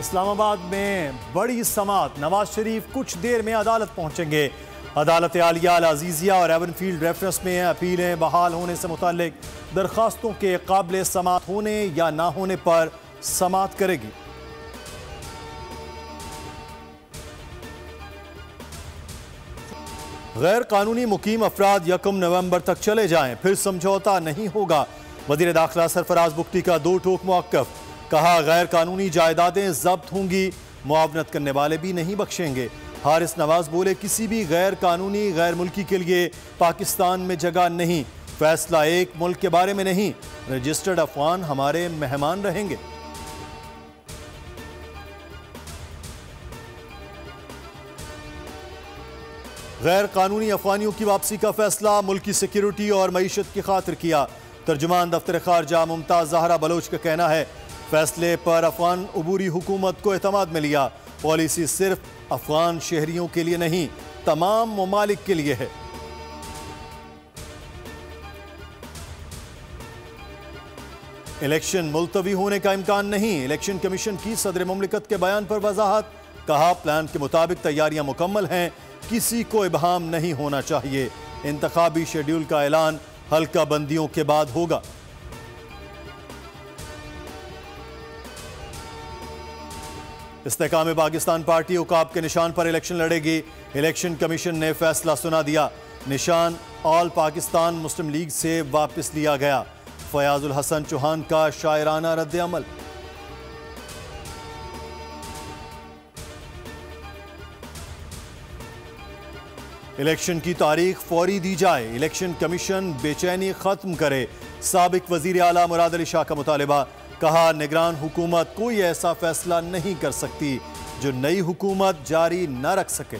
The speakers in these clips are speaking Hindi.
इस्लामाबाद में बड़ी समात। नवाज शरीफ कुछ देर में अदालत पहुंचेंगे। अदालत आलिया अल अजीजिया और एवनफील्ड रेफरेंस में अपीलें बहाल होने से मुताल्लिक दरखास्तों के काबिल समात होने या ना होने पर समात करेगी। गैर कानूनी मुकीम अफराद 1 नवंबर तक चले जाएं, फिर समझौता नहीं होगा। वजीर दाखिला सरफराज बुख्ती का 2 टोक मौक़िफ़। कहा, गैर कानूनी जायदादें जब्त होंगी, मुआवनत करने वाले भी नहीं बख्शेंगे। हारिस नवाज बोले, किसी भी गैर कानूनी गैर मुल्की के लिए पाकिस्तान में जगह नहीं। फैसला एक मुल्क के बारे में नहीं, रजिस्टर्ड अफगान हमारे मेहमान रहेंगे। गैर कानूनी अफगानियों की वापसी का फैसला मुल्क की सिक्योरिटी और मईशत की खातिर किया। तर्जुमान दफ्तर खारजा मुमताज ज़हरा बलोच का कहना है, फैसले पर अफगान अबूरी हुकूमत को एतमाद में लिया। पॉलिसी सिर्फ अफगान शहरियों के लिए नहीं, तमाम ममालिक के लिए है। इलेक्शन मुलतवी होने का इम्कान नहीं, इलेक्शन कमीशन की सदर मुमलिकत के बयान पर वजाहत। कहा, प्लान के मुताबिक तैयारियां मुकम्मल हैं, किसी को इबहाम नहीं होना चाहिए। इंतखाबी शेड्यूल का ऐलान हल्का बंदियों के बाद होगा। इस्तेकाम पाकिस्तान पार्टी उकाब के निशान पर इलेक्शन लड़ेगी। इलेक्शन कमीशन ने फैसला सुना दिया, निशान ऑल पाकिस्तान मुस्लिम लीग से वापस लिया गया। फयाजुल हसन चौहान का शायराना रद्द अमल। इलेक्शन की तारीख फौरी दी जाए, इलेक्शन कमीशन बेचैनी खत्म करे। साबिक वजीर आला मुराद अली शाह का मुतालिबा। कहा, निगरान हुकूमत कोई ऐसा फैसला नहीं कर सकती जो नई हुकूमत जारी न रख सके।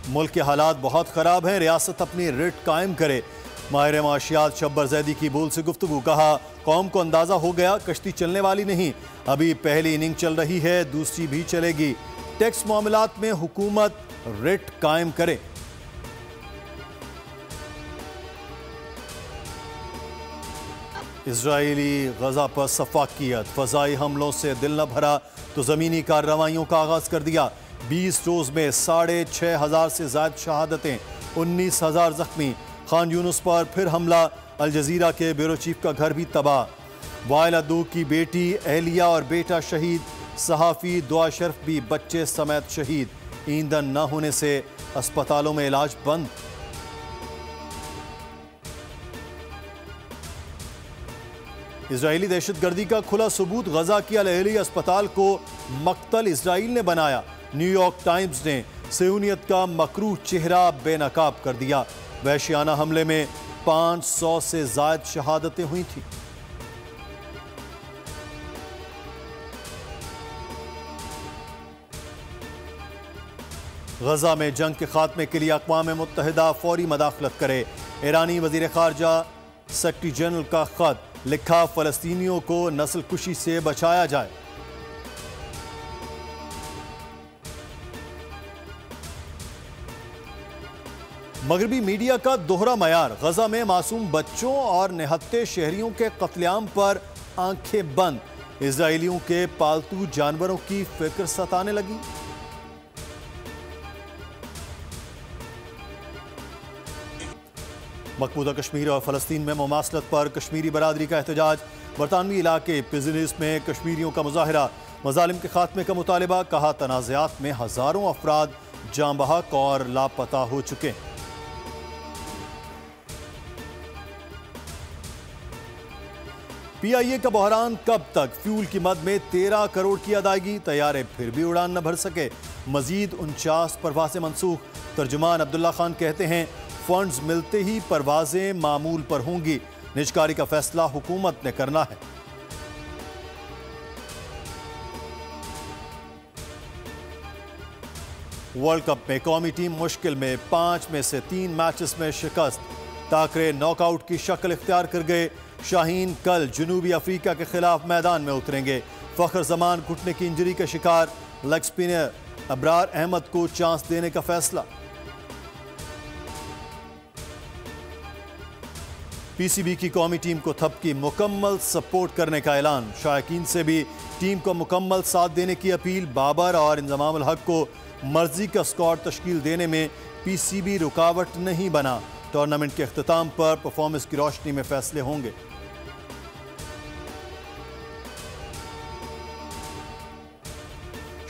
मुल्क के हालात बहुत खराब हैं, रियासत अपनी रिट कायम करे। माहिर माशियात शब्बर जैदी की बोल से गुफ्तगू। कहा, कौम को अंदाजा हो गया कश्ती चलने वाली नहीं, अभी पहली इनिंग चल रही है, दूसरी भी चलेगी। टैक्स मामलात में हुकूमत रिट कायम करे। इजरायली गजा पर सफाकियत, फजाई हमलों से दिल न भरा तो जमीनी कार्रवाइयों का आगाज कर दिया। 20 रोज में 6,500 से ज्यादा शहादतें, 19,000 जख्मी। खान यूनुस पर फिर हमला, अल जजीरा के ब्यूरो चीफ का घर भी तबाह। वाइल अद्दू की बेटी एहलिया और बेटा शहीद। सहाफ़ी दुआ शर्फ भी बच्चे समेत शहीद। ईंधन न होने से अस्पतालों में इलाज बंद। इजरायली दहशतगर्दी का खुला सबूत, गजा की अल अहली अस्पताल को मक्तल इजराइल ने बनाया। न्यूयॉर्क टाइम्स ने सेहूनियत का मकरूह चेहरा बेनकाब कर दिया। वहशियाना हमले में 500 से ज्यादा शहादतें हुई थी। गजा में जंग के खात्मे के लिए अक़वाम मुत्तहिदा फौरी मदाखलत करे। ईरानी वजीर खारजा सेक्रेटरी जनरल का खत लिखा, फलस्तीनियों को नस्ल कुशी से बचाया जाए। मगरबी मीडिया का दोहरा मयार, गजा में मासूम बच्चों और निहत्ते शहरियों के कत्लेआम पर आंखें बंद। इजरायलियों के पालतू जानवरों की फिक्र सताने लगी। मकबूजा कश्मीर और फलस्तीन में मुमासलत पर कश्मीरी बरादरी का एहतजाज। बरतानवी इलाके पिजलिस में कश्मीरियों का मुजाहरा, मजालिम के खात्मे का मुतालिबा। कहा, तनाज़ात में हजारों अफराद जाँ बहक और लापता हो चुके। PIA का बहरान कब तक, फ्यूल की मद में 13 करोड़ की अदायगी, तैयारे फिर भी उड़ान न भर सके। मजीद 49 परवाजें मनसूख। तर्जुमान अब्दुल्ला खान कहते हैं, फंड्स मिलते ही परवाजें मामूल पर होंगी। निजकारी का फैसला हुकूमत ने करना है। वर्ल्ड कप में कौमी टीम मुश्किल में, 5 में से 3 मैचेस में शिकस्त। टाकरे नॉकआउट की शक्ल इख्तियार कर गए। शाहीन कल जनूबी अफ्रीका के खिलाफ मैदान में उतरेंगे। फखर जमान घुटने की इंजरी का शिकार। लेग स्पिनर अबरार अहमद को चांस देने का फैसला। पीसीबी की कौमी टीम को थप की मुकम्मल सपोर्ट करने का ऐलान। शायकीन से भी टीम को मुकम्मल साथ देने की अपील। बाबर और इंजमाम उल हक को मर्जी का स्क्वाड तश्कील देने में पीसीबी रुकावट नहीं बना। टूर्नामेंट के अख्ताम पर परफॉर्मेंस की रोशनी में फैसले होंगे।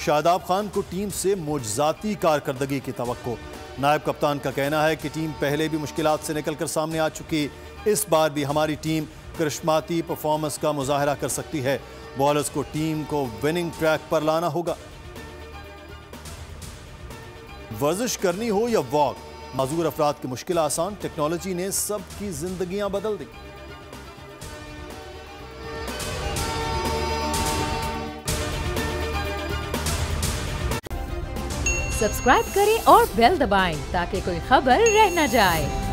शादाब खान को टीम से मोजज़ाती कारकर्दगी की तवक्को। नायब कप्तान का कहना है कि टीम पहले भी मुश्किलात से निकलकर सामने आ चुकी, इस बार भी हमारी टीम करिश्माती परफॉर्मेंस का मुजाहरा कर सकती है। बॉलर्स को टीम को विनिंग ट्रैक पर लाना होगा। वर्जिश करनी हो या वॉक, माजूर अफराद की मुश्किल आसान। टेक्नोलॉजी ने सबकी जिंदगियां बदल दी। सब्सक्राइब करें और बेल दबाएं ताकि कोई खबर रह न जाए।